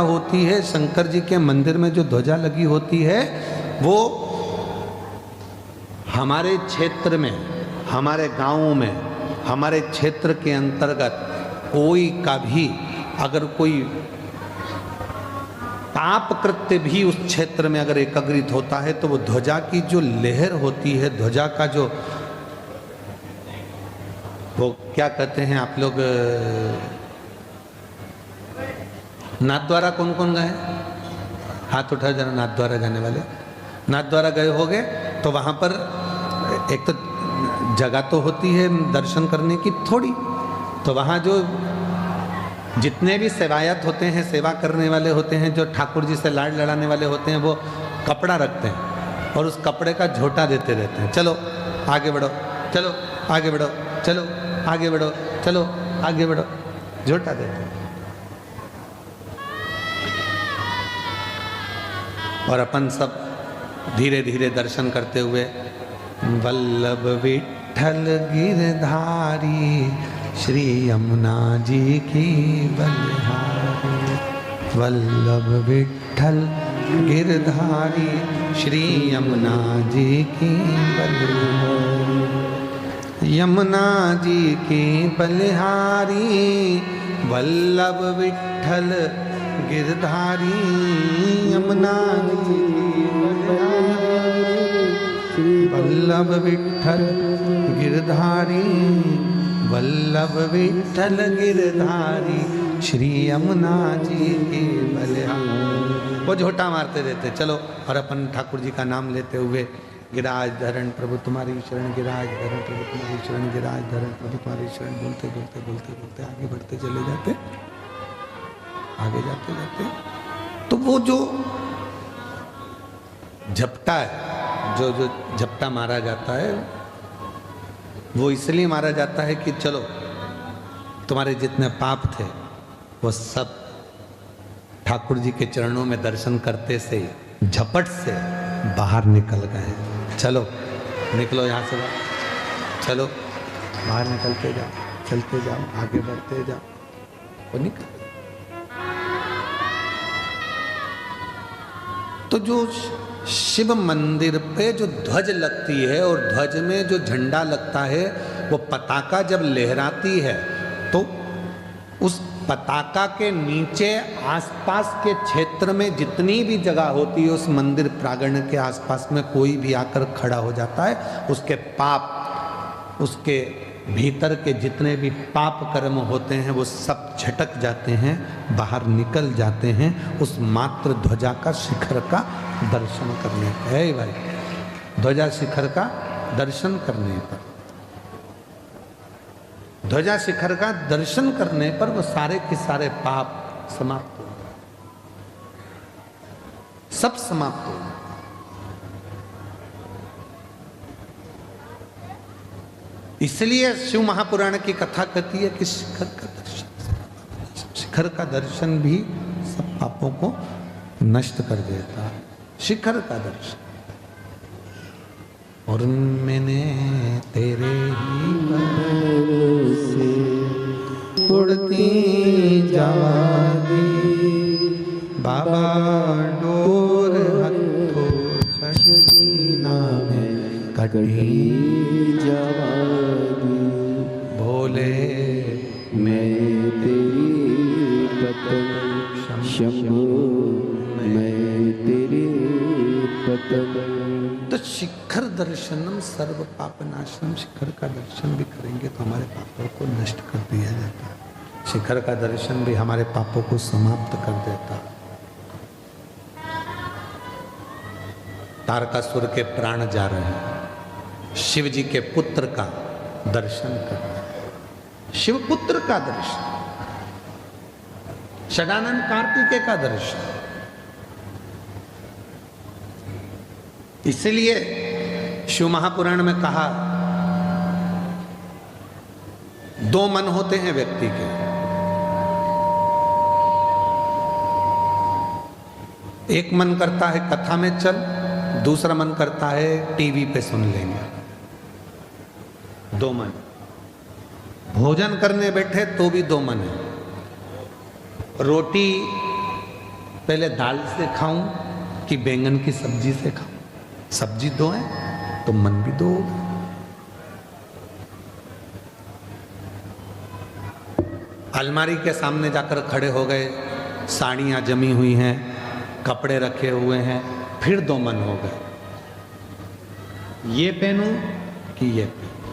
होती है, शंकर जी के मंदिर में जो ध्वजा लगी होती है वो हमारे क्षेत्र में, हमारे गांवों में, हमारे क्षेत्र के अंतर्गत कोई का भी अगर कोई पाप कृत्य भी उस क्षेत्र में अगर एकत्रित होता है तो वो ध्वजा की जो लहर होती है, ध्वजा का जो वो क्या कहते हैं आप लोग, नाथद्वारा कौन कौन गए? हाथ उठा जरा। नाथद्वारा जाने वाले, नाथद्वारा गए होगे तो वहाँ पर एक तो जगह तो होती है दर्शन करने की थोड़ी, तो वहाँ जो जितने भी सेवायत होते हैं, सेवा करने वाले होते हैं, जो ठाकुर जी से लाड़ लड़ाने वाले होते हैं, वो कपड़ा रखते हैं और उस कपड़े का झोटा देते रहते हैं। चलो आगे बढ़ो, चलो आगे बढ़ो, चलो आगे बढ़ो, चलो आगे बढ़ो, झोटा देते हैं। और अपन सब धीरे धीरे दर्शन करते हुए वल्लभ विठ्ठल गिरधारी श्री यमुना जी की बलिहारी, वल्लभ विठ्ठल गिरधारी श्री यमुना जी की बलिहारी, यमुना जी की बलिहारी, वल्लभ विठ्ठल गिरधारी, यमुना जी वल्लभ विठ्ठल गिरधारी, वल्लभ विठ्ठल गिरधारी श्री यमुना जी की बलिहारी। वो झोटा मारते रहते। चलो और अपन ठाकुर जी का नाम लेते हुए गिराज धरण प्रभु तुम्हारी शरण, गिराज धरण प्रभु तुम्हारी शरण, गिराज धरण प्रभु तुम्हारी शरण, बोलते बोलते बोलते बोलते आगे बढ़ते चले जाते, आगे जाते जाते तो वो जो झपटा है, जो जो झपटा मारा जाता है वो इसलिए मारा जाता है कि चलो तुम्हारे जितने पाप थे वो सब ठाकुर जी के चरणों में दर्शन करते से झपट से बाहर निकल गए। चलो निकलो यहाँ से बाहर, चलो बाहर निकलते जाओ, चलते जाओ, आगे बढ़ते जाओ, वो निकल। तो जो शिव मंदिर पे जो ध्वज लगती है और ध्वज में जो झंडा लगता है, वो पताका जब लहराती है तो उस पताका के नीचे आसपास के क्षेत्र में जितनी भी जगह होती है उस मंदिर प्रांगण के आसपास में कोई भी आकर खड़ा हो जाता है, उसके पाप, उसके भीतर के जितने भी पाप कर्म होते हैं वो सब झटक जाते हैं, बाहर निकल जाते हैं उस मात्र ध्वजा का शिखर का दर्शन करने पर। है भाई, ध्वजा शिखर का दर्शन करने पर, ध्वजा शिखर का दर्शन करने पर वो सारे के सारे पाप समाप्त हो, सब समाप्त हो। इसलिए शिव महापुराण की कथा कहती है कि शिखर का दर्शन, शिखर का दर्शन भी सब पापों को नष्ट कर देता है, शिखर का दर्शन। और मैंने तेरे ही भरोसे उड़ती जावागी, बाबा डोर हथो छशीना में कटी जावागी, भोले मैं तेरी पतंग, शंभो मैं तेरी पतंग। तो शिखर दर्शनम सर्व पाप नाशनम, शिखर का दर्शन भी करेंगे तो हमारे पापों को नष्ट कर दिया जाता है, शिखर का दर्शन भी हमारे पापों को समाप्त कर देता है। तारकासुर के प्राण जा रहे हैं, शिव जी के पुत्र का दर्शन करना, शिव पुत्र का दर्शन, षडानंद कार्तिकेय का दर्शन। इसलिए शिव महापुराण में कहा दो मन होते हैं व्यक्ति के, एक मन करता है कथा में चल, दूसरा मन करता है टीवी पे सुन लेंगे। दो मन, भोजन करने बैठे तो भी दो मन है, रोटी पहले दाल से खाऊं कि बैंगन की सब्जी से खाऊं? सब्जी दो है तो मन भी दो होगा। अलमारी के सामने जाकर खड़े हो गए, साड़ियाँ जमी हुई हैं, कपड़े रखे हुए हैं, फिर दो मन हो गए, ये पहनूं कि ये पहनूं,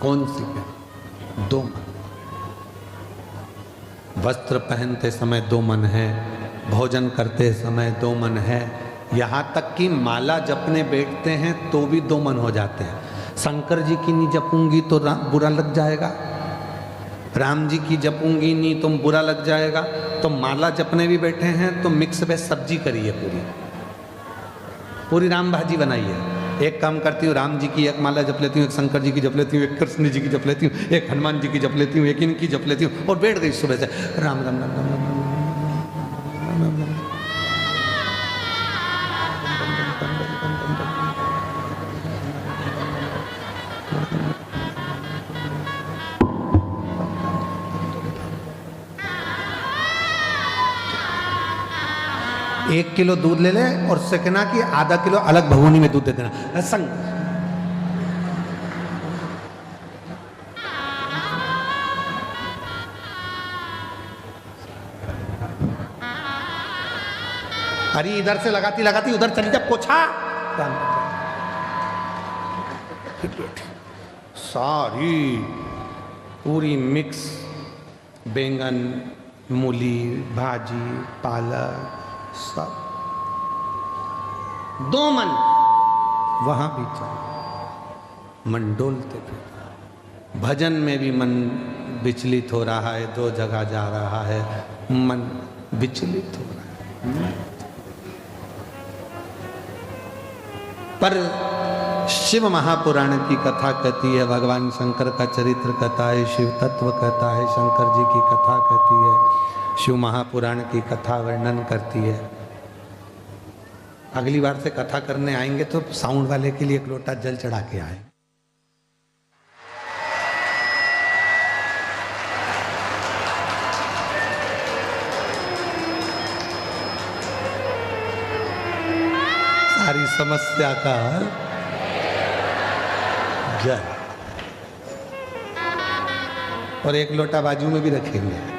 कौन सी पहनूं? दो मन। वस्त्र पहनते समय दो मन है, भोजन करते समय दो मन है, यहाँ तक कि माला जपने बैठते हैं तो भी दो मन हो जाते हैं। शंकर जी की नहीं जपूंगी तो बुरा लग जाएगा, राम जी की जपूंगी नहीं तो बुरा लग जाएगा, तो माला जपने भी बैठे हैं तो मिक्स वेज सब्जी करिए, पूरी राम भाजी बनाइए। एक काम करती हूँ, राम जी की एक माला जप लेती हूँ, एक शंकर जी की जप लेती हूँ, एक कृष्ण जी की जप लेती हूँ, एक हनुमान जी की जप लेती हूँ, एक इनकी जप लेती हूँ, और बैठ गई सुबह से राम राम राम राम राम। 1 किलो दूध ले ले और उससे कहना कि आधा किलो अलग भगोनी में दूध दे देना। संग अरे इधर से लगाती लगाती उधर चली जा, पोछा सारी पूरी मिक्स बैंगन मूली भाजी पालक सब दो मन वहां भी चल मन डोलते थे। भजन में भी मन विचलित हो रहा है, दो जगह जा रहा है, मन विचलित हो रहा है। पर शिव महापुराण की कथा कहती है, भगवान शंकर का चरित्र कथा है, शिव तत्व कथा है, शंकर जी की कथा कहती है, शिव महापुराण की कथा वर्णन करती है। अगली बार से कथा करने आएंगे तो साउंड वाले के लिए एक लोटा जल चढ़ा के आए। सारी समस्या का जल और एक लोटा बाजू में भी रखेंगे।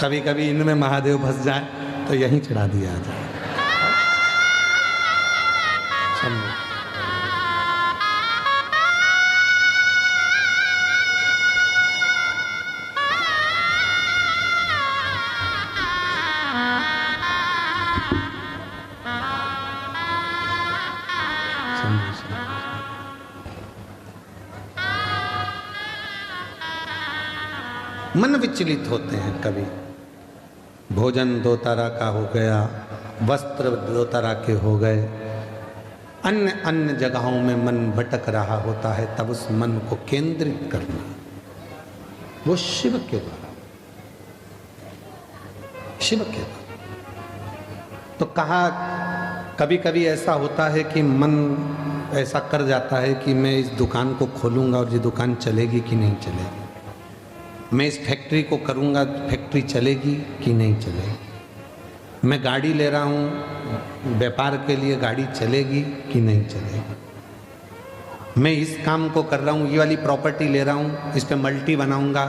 कभी कभी इनमें महादेव फंस जाए तो यहीं चढ़ा दिया जाए। मन विचलित होते हैं, कभी भोजन दो तरह का हो गया, वस्त्र दो तरह के हो गए, अन्य अन्य जगहों में मन भटक रहा होता है, तब उस मन को केंद्रित करना वो शिव के द्वारा, शिव के द्वारा। तो कहा कभी कभी ऐसा होता है कि मन ऐसा कर जाता है कि मैं इस दुकान को खोलूंगा और ये दुकान चलेगी कि नहीं चलेगी, मैं इस फैक्ट्री को करूंगा, फैक्ट्री चलेगी कि नहीं चलेगी, मैं गाड़ी ले रहा हूँ व्यापार के लिए, गाड़ी चलेगी कि नहीं चलेगी, मैं इस काम को कर रहा हूँ, ये वाली प्रॉपर्टी ले रहा हूँ, इस पे मल्टी बनाऊंगा,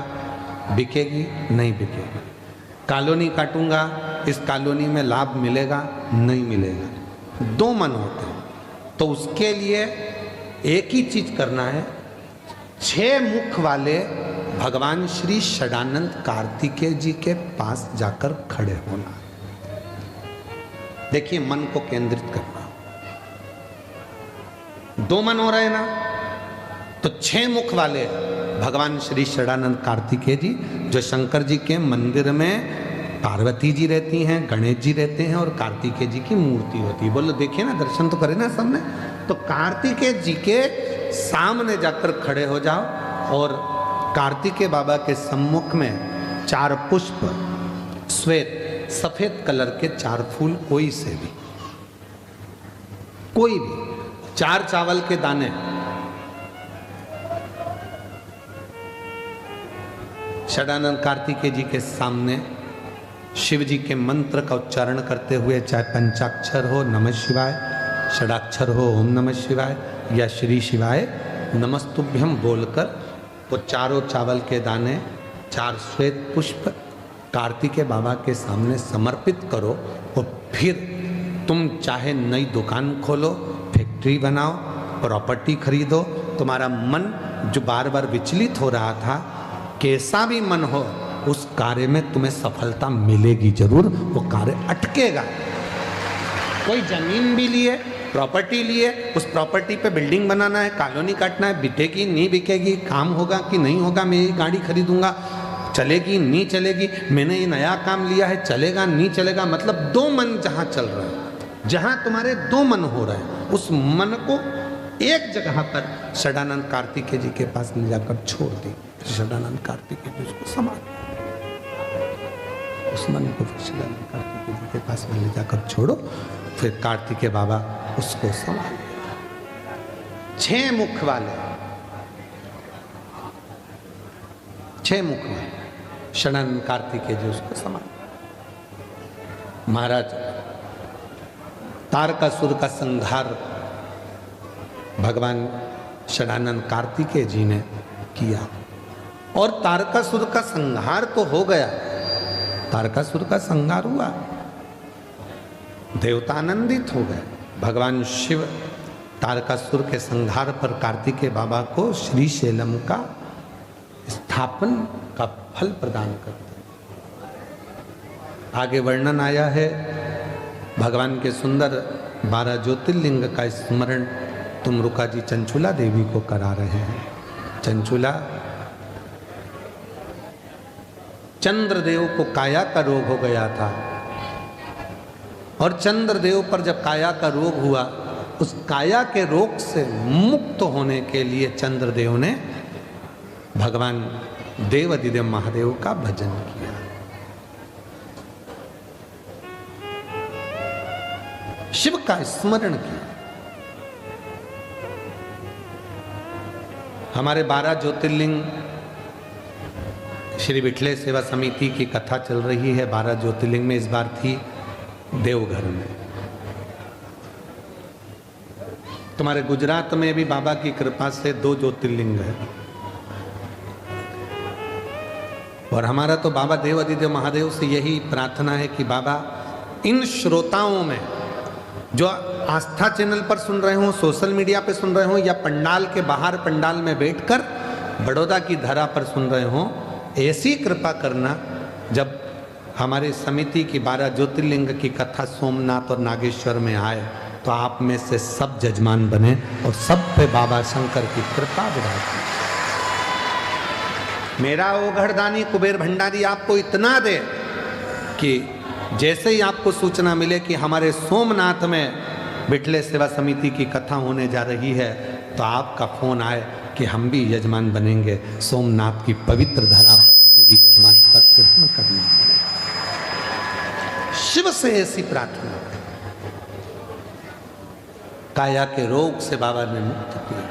बिकेगी नहीं बिकेगी, कॉलोनी काटूंगा, इस कॉलोनी में लाभ मिलेगा नहीं मिलेगा। दो मन होते हैं, तो उसके लिए एक ही चीज करना है, 6 मुख वाले भगवान श्री षडानंद कार्तिकेय जी के पास जाकर खड़े होना। देखिए मन को केंद्रित करना। दो मन हो रहे ना, तो 6 मुख वाले भगवान श्री षडानंद कार्तिकेय जी, जो शंकर जी के मंदिर में पार्वती जी रहती हैं, गणेश जी रहते हैं और कार्तिकेय जी की मूर्ति होती है। बोलो देखिए ना, दर्शन तो करें ना सबने। तो कार्तिकेय जी के सामने जाकर खड़े हो जाओ और कार्तिकेय बाबा के सम्मुख में 4 पुष्प, श्वेत सफेद कलर के 4 फूल, कोई से भी, कोई भी 4 चावल के दाने, षडानंद कार्तिकेय जी के सामने शिव जी के मंत्र का उच्चारण करते हुए, चाहे पंचाक्षर हो नमः शिवाय, षडाक्षर हो ओम नमः शिवाय या श्री शिवाय नमस्तुभ्यम बोलकर वो चारों चावल के दाने, 4 श्वेत पुष्प कार्तिकेय बाबा के सामने समर्पित करो। और फिर तुम चाहे नई दुकान खोलो, फैक्ट्री बनाओ, प्रॉपर्टी खरीदो, तुम्हारा मन जो बार बार विचलित हो रहा था, कैसा भी मन हो, उस कार्य में तुम्हें सफलता मिलेगी जरूर, वो कार्य अटकेगा। कोई जमीन भी लिए, प्रॉपर्टी लिए, उस प्रॉपर्टी पे बिल्डिंग बनाना है, कॉलोनी काटना है, बिकेगी नहीं बिकेगी, काम होगा कि नहीं होगा, मैं ये गाड़ी खरीदूंगा, चलेगी नहीं चलेगी, मैंने ये नया काम लिया है, चलेगा नहीं चलेगा, मतलब 2 मन जहां चल रहे हैं, जहां तुम्हारे 2 मन हो रहे हैं, उस मन को एक जगह पर षडानंद कार्तिकेय जी के पास ले जाकर छोड़ दी। षडानंद कार्तिकेय जी उसको संभाल, उस मन को षडानंद कार्तिकेय जी के पास में ले जाकर छोड़ो, फिर कार्तिकेय बाबा उसको संभाल। 6 मुख वाले, 6 मुख वाले षडानंद कार्तिकेय जी उसको संभाल। महाराज तारकासुर का संहार भगवान षडानंद कार्तिकेय जी ने किया, और तारकासुर का संहार तो हो गया, तारकासुर का संहार हुआ, देवता आनंदित हो गए। भगवान शिव तारकासुर के संहार पर कार्तिकेय बाबा को श्री शैलम का स्थापन का फल प्रदान करते। आगे वर्णन आया है भगवान के सुंदर 12 ज्योतिर्लिंग का स्मरण तुम रुका जी चंचुला देवी को करा रहे हैं। चंचुला चंद्रदेव को काया का रोग हो गया था, और चंद्रदेव पर जब काया का रोग हुआ, उस काया के रोग से मुक्त होने के लिए चंद्रदेव ने भगवान देवाधिदेव महादेव का भजन किया। शिव का स्मरण किया। हमारे 12 ज्योतिर्लिंग श्री विठले सेवा समिति की कथा चल रही है। 12 ज्योतिर्लिंग में इस बार थी देवघर में। तुम्हारे गुजरात में भी बाबा की कृपा से 2 ज्योतिर्लिंग है, और हमारा तो बाबा देवाधिदेव महादेव से यही प्रार्थना है कि बाबा इन श्रोताओं में जो आस्था चैनल पर सुन रहे हो, सोशल मीडिया पे सुन रहे हो, या पंडाल के बाहर पंडाल में बैठकर बड़ौदा की धरा पर सुन रहे हो, ऐसी कृपा करना जब हमारी समिति की 12 ज्योतिर्लिंग की कथा सोमनाथ और नागेश्वर में आए तो आप में से सब जजमान बने और सब पे बाबा शंकर की कृपा विराजे। मेरा वो घरदानी कुबेर भंडारी आपको इतना दे कि जैसे ही आपको सूचना मिले कि हमारे सोमनाथ में विठले सेवा समिति की कथा होने जा रही है, तो आपका फोन आए कि हम भी यजमान बनेंगे, सोमनाथ की पवित्र धरा पर हमें भी यजमान पद ग्रहण करना है। शिव से ऐसी प्रार्थना, काया के रोग से बाबा ने मुक्त किया।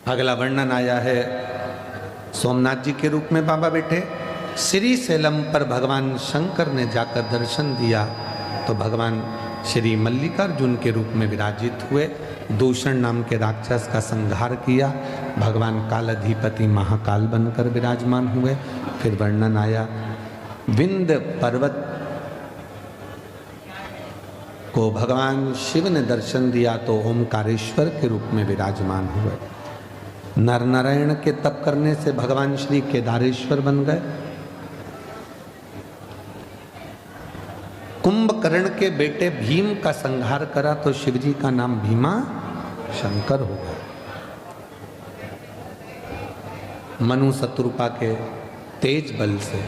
अगला वर्णन आया है, सोमनाथ जी के रूप में बाबा बैठे, श्री शैलम पर भगवान शंकर ने जाकर दर्शन दिया तो भगवान श्री मल्लिकार्जुन के रूप में विराजित हुए। दूषण नाम के राक्षस का संहार किया, भगवान कालाधिपति महाकाल बनकर विराजमान हुए। फिर वर्णन आया, विंध्य पर्वत को भगवान शिव ने दर्शन दिया तो ओमकारेश्वर के रूप में विराजमान हुए। नर नारायण के तप करने से भगवान श्री केदारेश्वर बन गए। कुंभकर्ण के बेटे भीम का संहार करा तो शिवजी का नाम भीमा शंकर हो गया। मनु शत्रुपा के तेज बल से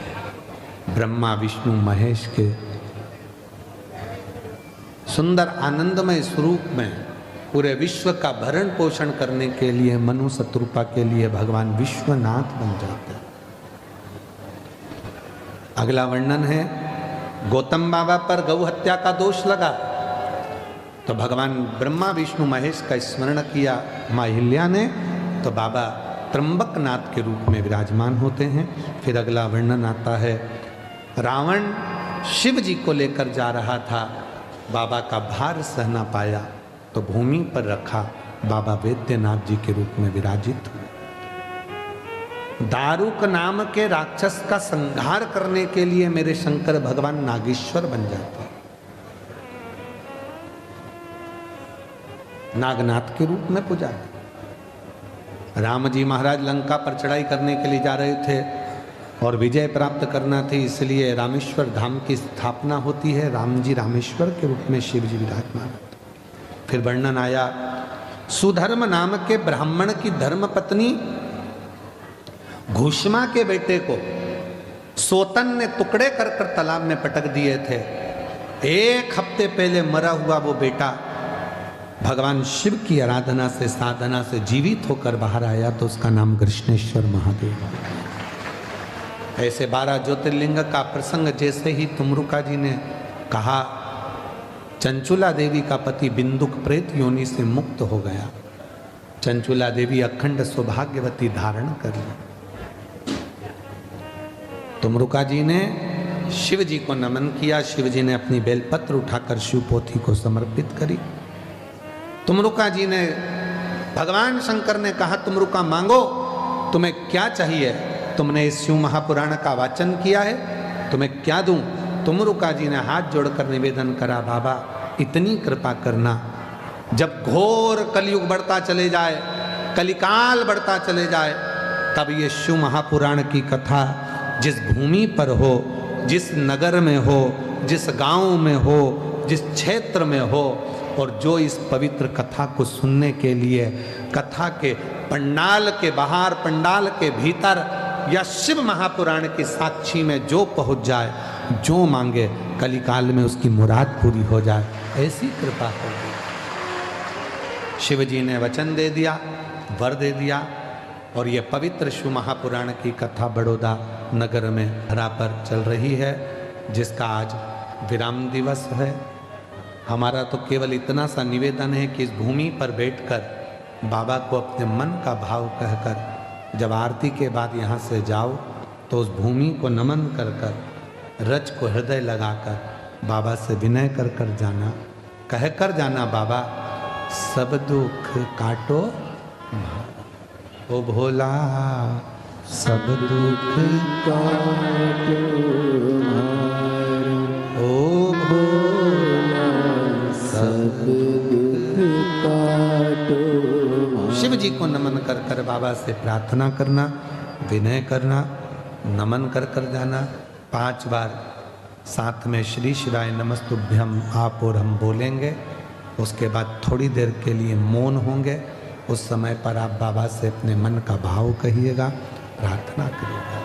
ब्रह्मा विष्णु महेश के सुंदर आनंदमय स्वरूप में पूरे विश्व का भरण पोषण करने के लिए मनु शत्रुपा के लिए भगवान विश्वनाथ बन जाते हैं। अगला वर्णन है, गौतम बाबा पर गौ हत्या का दोष लगा तो भगवान ब्रह्मा विष्णु महेश का स्मरण किया माँ अहिल्या ने, तो बाबा त्र्यंबकनाथ के रूप में विराजमान होते हैं। फिर अगला वर्णन आता है, रावण शिव जी को लेकर जा रहा था, बाबा का भार सह ना पाया तो भूमि पर रखा, बाबा वैद्यनाथ जी के रूप में विराजित हुए। दारुक नाम के राक्षस का संहार करने के लिए मेरे शंकर भगवान नागेश्वर बन जाते हैं, नागनाथ के रूप में पूजा। राम जी महाराज लंका पर चढ़ाई करने के लिए जा रहे थे और विजय प्राप्त करना थी, इसलिए रामेश्वर धाम की स्थापना होती है। राम जी रामेश्वर के रूप में शिव जी विराजमान होते। फिर वर्णन आया, सुधर्म नाम के ब्राह्मण की धर्म पत्नी घुष्मा के बेटे को सोतन ने टुकड़े कर कर तालाब में पटक दिए थे। एक हफ्ते पहले मरा हुआ वो बेटा भगवान शिव की आराधना से, साधना से जीवित होकर बाहर आया, तो उसका नाम कृष्णेश्वर महादेव। ऐसे 12 ज्योतिर्लिंग का प्रसंग जैसे ही तुमरुका जी ने कहा, चंचुला देवी का पति बिंदुक प्रेत योनि से मुक्त हो गया। चंचुला देवी अखंड सौभाग्यवती धारण कर ली। तुमरुका जी ने शिव जी को नमन किया। शिव जी ने अपनी बेलपत्र उठाकर शिवपोथी को समर्पित करी। तुमरुका जी ने, भगवान शंकर ने कहा, तुमरुका मांगो, तुम्हें क्या चाहिए? तुमने इस शिव महापुराण का वाचन किया है, तुम्हें क्या दूं? तुमरुका जी ने हाथ जोड़कर निवेदन करा, बाबा इतनी कृपा करना, जब घोर कलयुग बढ़ता चले जाए, कलिकाल बढ़ता चले जाए, तब ये शिव महापुराण की कथा जिस भूमि पर हो, जिस नगर में हो, जिस गांव में हो, जिस क्षेत्र में हो, और जो इस पवित्र कथा को सुनने के लिए कथा के पंडाल के बाहर, पंडाल के भीतर या शिव महापुराण की साक्षी में जो पहुंच जाए, जो मांगे, कलिकाल में उसकी मुराद पूरी हो जाए, ऐसी कृपा होगी। शिव जी ने वचन दे दिया, वर दे दिया, और ये पवित्र शिव महापुराण की कथा बड़ौदा नगर में धरा पर चल रही है, जिसका आज विराम दिवस है। हमारा तो केवल इतना सा निवेदन है कि इस भूमि पर बैठकर बाबा को अपने मन का भाव कहकर जब आरती के बाद यहाँ से जाओ, तो उस भूमि को नमन कर कर, रज को हृदय लगाकर बाबा से विनय कर कर जाना, कह कर जाना, बाबा सब दुख काटो ओ भोला, सब दुख काटो ओ भोला, सब दुख काटो। शिव जी को नमन कर कर बाबा से प्रार्थना करना, विनय करना, नमन कर कर जाना। 5 बार साथ में श्री शिवाय नमस्तुभ्यम आप और हम बोलेंगे। उसके बाद थोड़ी देर के लिए मौन होंगे। उस समय पर आप बाबा से अपने मन का भाव कहिएगा, प्रार्थना करिएगा।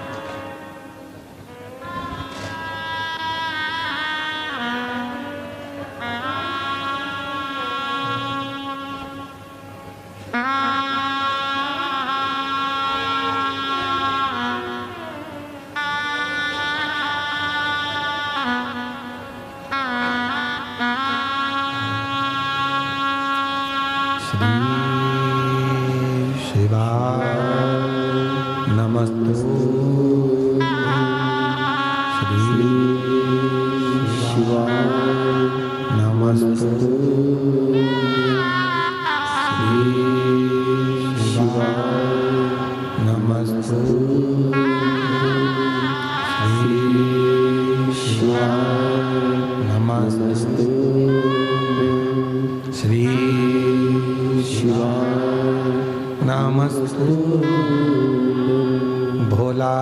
भोला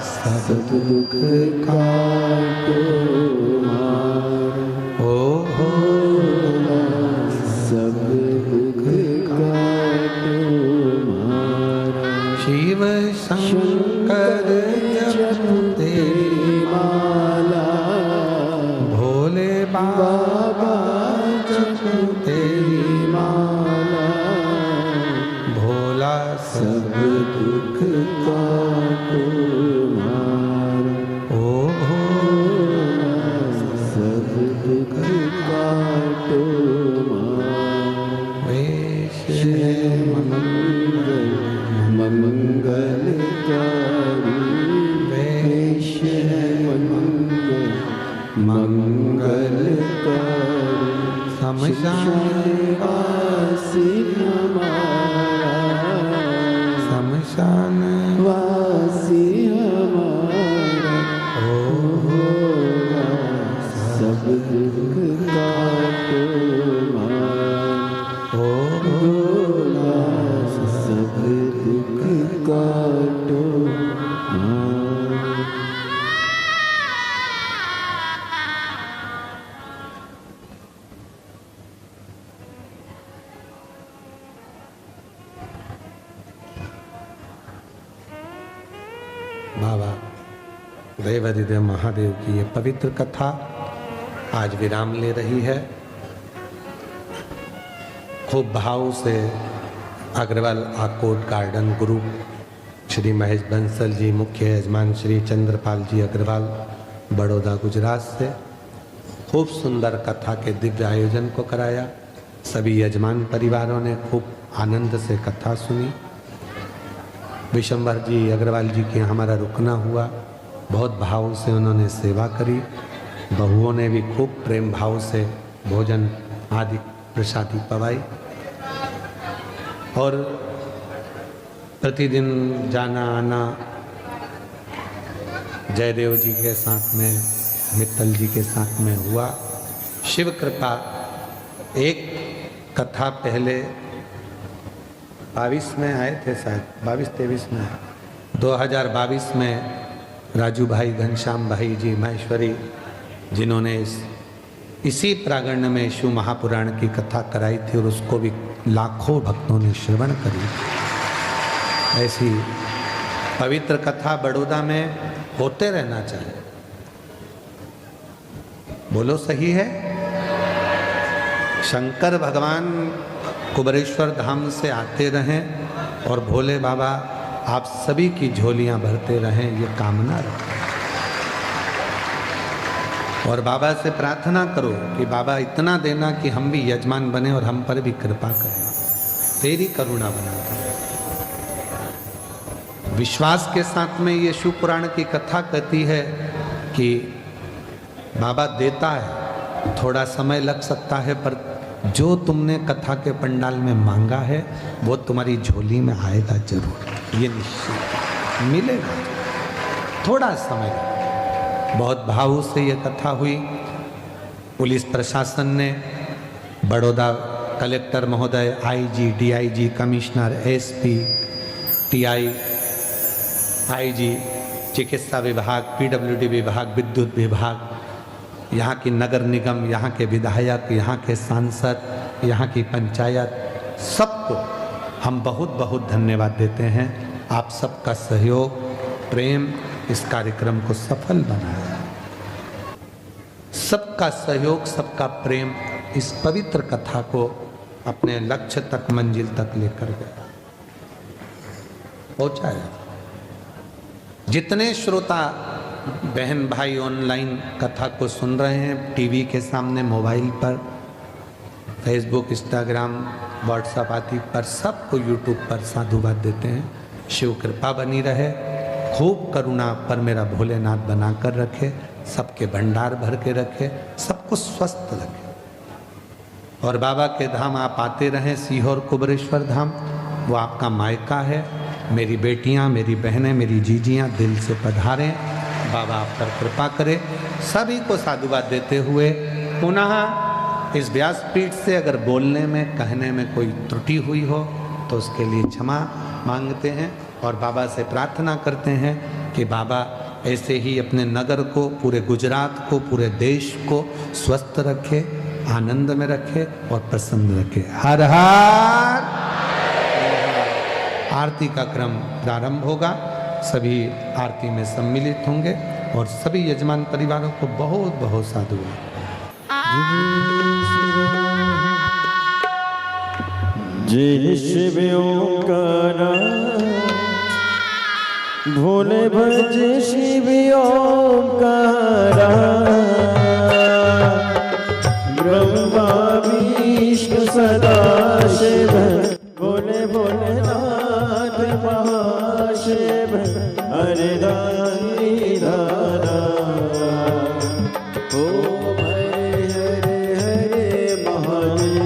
सब दुख काटो ओ भोला, सब दुख काटो। शिव शंकर जपते माला, भोले बाबा जपते माला, भोला सब दुख काटो ओ भोला, सब दुख काटो। वैश्य मंगल शमशानवासी हमारा, शमशानवासी हमारा होगा सब दुख काटो होगा सब दुख काटो। बाबा देवाधिदेव महादेव की ये पवित्र कथा आज विराम ले रही है। खूब भाव से अग्रवाल आकोट गार्डन ग्रुप, श्री महेश बंसल जी, मुख्य यजमान श्री चंद्रपाल जी अग्रवाल, बड़ौदा गुजरात से खूब सुंदर कथा के दिव्य आयोजन को कराया। सभी यजमान परिवारों ने खूब आनंद से कथा सुनी। विशंबर जी अग्रवाल जी के हमारा रुकना हुआ, बहुत भाव से उन्होंने सेवा करी। बहुओं ने भी खूब प्रेम भाव से भोजन आदि प्रसादी पवाई और प्रतिदिन जाना आना जयदेव जी के साथ में, मित्तल जी के साथ में हुआ। शिव कृपा एक कथा पहले 22 में आए थे, शायद 22-23 में, 2022 में राजू भाई, घनश्याम भाई जी महेश्वरी, जिन्होंने इसी प्रांगण में शिव महापुराण की कथा कराई थी और उसको भी लाखों भक्तों ने श्रवण करी। ऐसी पवित्र कथा बड़ौदा में होते रहना चाहिए। बोलो सही है? शंकर भगवान कुबरेश्वर धाम से आते रहें और भोले बाबा आप सभी की झोलियां भरते रहें, ये कामना रखें। और बाबा से प्रार्थना करो कि बाबा इतना देना कि हम भी यजमान बने और हम पर भी कृपा करें, तेरी करुणा बना कर। विश्वास के साथ में ये शिव पुराण की कथा कहती है कि बाबा देता है, थोड़ा समय लग सकता है, पर जो तुमने कथा के पंडाल में मांगा है वो तुम्हारी झोली में आएगा जरूर, ये निश्चित मिलेगा। थोड़ा समय, बहुत भाव से ये कथा हुई। पुलिस प्रशासन ने, बड़ौदा कलेक्टर महोदय, IG, DIG, commissioner, SP, TI, IG, चिकित्सा विभाग, पीडब्ल्यूडी विभाग, विद्युत विभाग, यहाँ की नगर निगम, यहाँ के विधायक, यहाँ के सांसद, यहाँ की पंचायत, सबको हम बहुत बहुत धन्यवाद देते हैं। आप सबका सहयोग, प्रेम इस कार्यक्रम को सफल बनाया। सबका सहयोग, सबका प्रेम इस पवित्र कथा को अपने लक्ष्य तक, मंजिल तक लेकर गया, पहुंचाया। जितने श्रोता बहन भाई ऑनलाइन कथा को सुन रहे हैं, टीवी के सामने, मोबाइल पर, फेसबुक, इंस्टाग्राम, व्हाट्सएप आदि पर, सबको यूट्यूब पर साधुवाद देते हैं। शिव कृपा बनी रहे, खूब करुणा पर मेरा भोलेनाथ बनाकर रखे, सबके भंडार भर के रखे, सबको स्वस्थ रखे। और बाबा के धाम आप आते रहें, सीहोर कुबरेश्वर धाम, वो आपका मायका है। मेरी बेटियां, मेरी बहनें, मेरी जीजियां दिल से पधारें, बाबा आप पर कृपा करे। सभी को साधुवाद देते हुए पुनः इस व्यासपीठ से अगर बोलने में, कहने में कोई त्रुटि हुई हो तो उसके लिए क्षमा मांगते हैं और बाबा से प्रार्थना करते हैं कि बाबा ऐसे ही अपने नगर को, पूरे गुजरात को, पूरे देश को स्वस्थ रखे, आनंद में रखे और प्रसन्न रखे। हर हर। आरती का क्रम प्रारंभ होगा, सभी आरती में सम्मिलित होंगे और सभी यजमान परिवारों को बहुत बहुत साधुवाद। जय शिव ओंकारा, भोले भज शिव ओंकारा, ब्रह्मा विष्णु सदा शिव, भोले भोलेनाथ महाशिव, हरे रानी राधा, ओम हरे हरे हरे महादेव,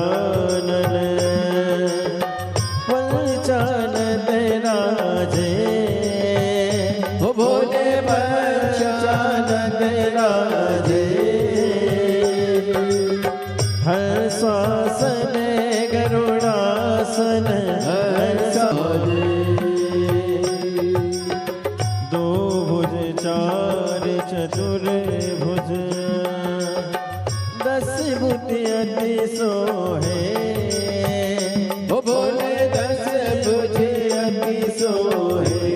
गजानन पंचानन राजे ओ भोले पंचानन राजे हर्षासन गरुड़ासन दो भुज चार चतुर्भुज 10 भुज अति सोहे ओ भोले 10 भुज अति सोहे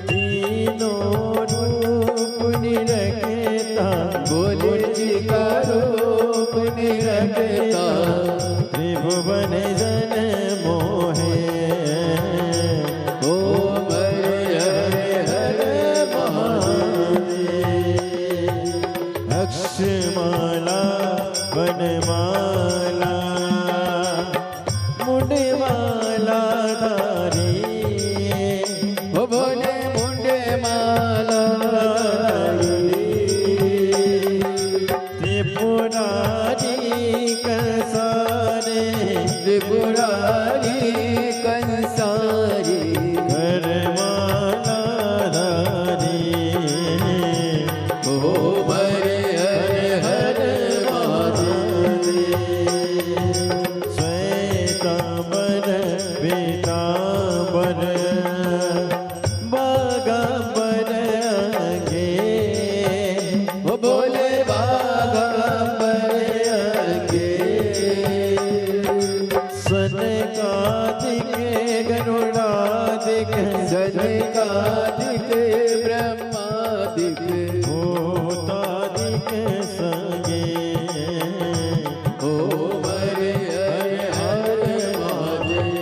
तीनों रूप निरखता भोले जी का रूप निरखता त्रिभुवन जन मोहे ओम हरे हरे महादेव अक्षमाला वनमाला मुंडमाला धारी ओ भोले मुंडमाला धारी त्रिपुरारी कंसारे त्रिपुरारी कंसारी करमाला धारी ओम हरे हरे महादेव श्वेतांबर पीतांबर बागांबर अंगे ओ भोले बागांबर अंगे सनकादिक गरुड़ादिक सनकादिक ब्रह्मादिक भूतादिक संगे ओम हरे हरे महादेव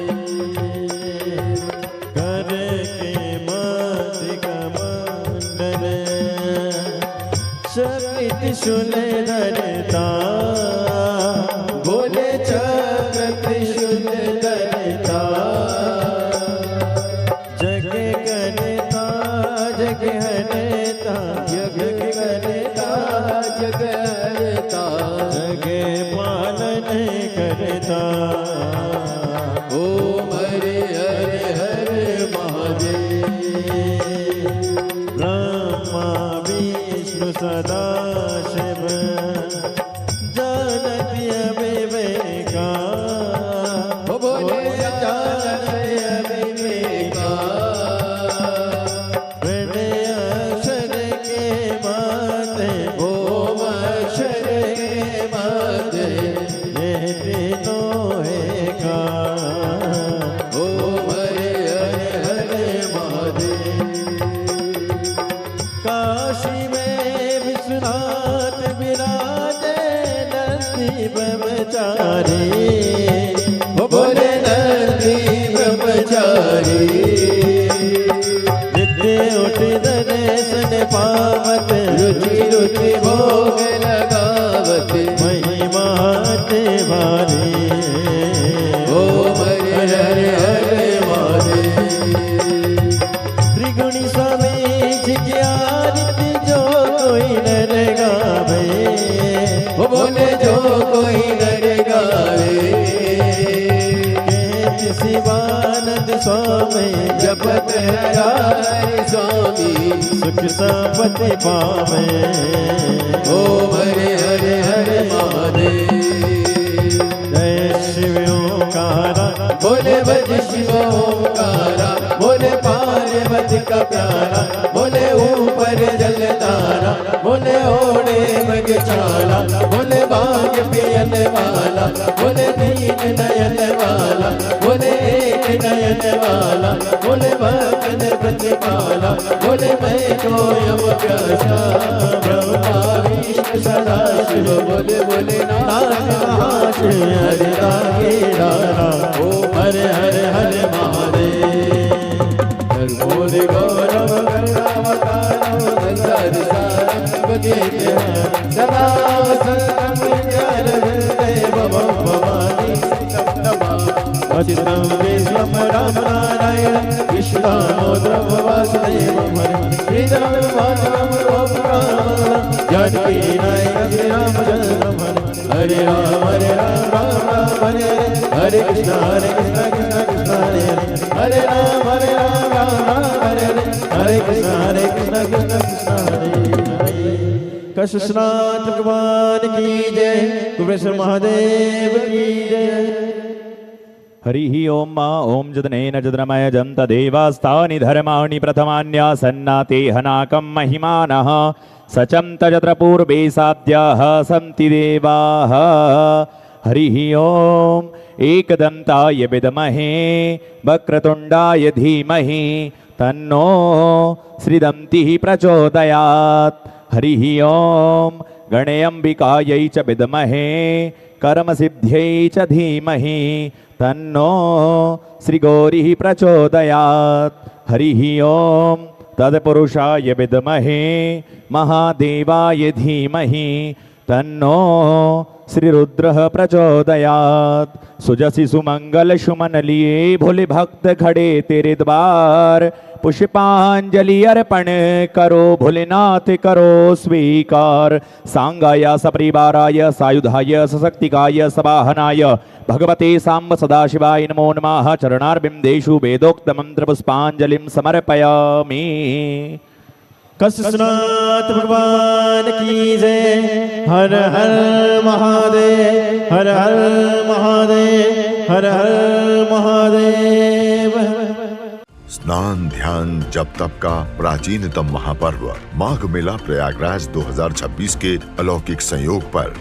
कर के मादिक मंडल चक्र त्रिशूल धरता भोले चक्र त्रिशूल धरता जग करता जग हरता जग करता जग हरता जग पालन करता ओम हरे हरे महादेव ब्रह्मा विष्णु सदा शिव जानती विवेका ओ भोले जानती विवेका प्रणय अक्षर के माते ओम अक्षर के माते ये तीनों एका ओम हरे हरे महादेव काशी में विश्वनाथ विराजे नंदी ब्रह्मचारी ओ भोले नंदी ब्रह्मचारी नित्य उठ दर्शन पावत रुचि रुचि भोग लगावत महिमा भारी ओम हरे हरे महादेव त्रिगुणी स्वामी जी की आरती जो कोई नर गावे वो बोले जो कोई नर गावे कहत शिवानंद स्वामी जपत हरि स्वामी सुख संपत्ति पावे ओम हरे हरे महादेव जय शिव ओंकारा बोले भज शिव ओंकारा बोले पार्वती का प्यारा बोले ऊपर जल तारा बोले ओढ़े मगचाला बोले बाग पियन वाला बोले दीन नयन वाला बोले एक नयन वाला बोले भक्तन प्रतिपाला बोले मैं तो यम प्यासा ब्रह्मा विष्णु सदा शिव बोले बोले नाथ महाशिव हरे रागे डारा ओ हरे हरे हरे महादेव मोरे गौरव कर्णावतारो संसार सारं बगेते सदा संतम विचार देव भवानी अचितं विश्वं राम नारायण कृष्णानो वासुदेव हरे श्रीधरं माधवं गोपकामलं जानकी नायक श्री रामचंद्र हरे राम राम राम हरे हरे कृष्ण कृष्ण कृष्ण हरे राम राम हरे हरे कृष्ण कृष्ण कृष्ण हरे कृष्णाथ भगवान की जय कुबेश्वर महादेव की जय। हरिः ओम मा ओम जदनेन जदनमय जं तदेवास्तानि धर्माणि प्रथमान्यासन्नाते हनाकं महिमानः सचं तजत्र पूर्वे साध्याः सन्ति देवाः। हरिः ओम एकदन्ताय विद्महे वक्रतुण्डाय धीमहि तन्नो श्रीदन्तिः प्रचोदयात्। हरिः ओम गणेऽम्बिकायै च विद्महे कर्मसिद्ध्यै च धीमहि तन्नो श्रीगौरिः प्रचोदयात्। हरिः ओम तत्पुरुषाय विद्महे महादेवाय धीमहि तन्नो श्रीरुद्रः प्रचोदयात्। सुजसि सुमंगल सुमन लिए भोले भक्त खड़े तेरे द्वार पुष्पांजलि अर्पण करो भोलेनाथ करो स्वीकार। सांगाय सपरिवाराय सायुधाय सशक्तिकाय सवाहनाय भगवते सांब सदाशिवाय नमो नमः। चरणारविन्देषु वेदोक्त मंत्र पुष्पांजलिं समर्पयामि। कृष्णाथ भगवान की जय। हर हर महादेव हर हर महादेव हर हर महादेव। स्नान ध्यान जप तप का प्राचीनतम महापर्व माघ मेला प्रयागराज 2026 के अलौकिक संयोग पर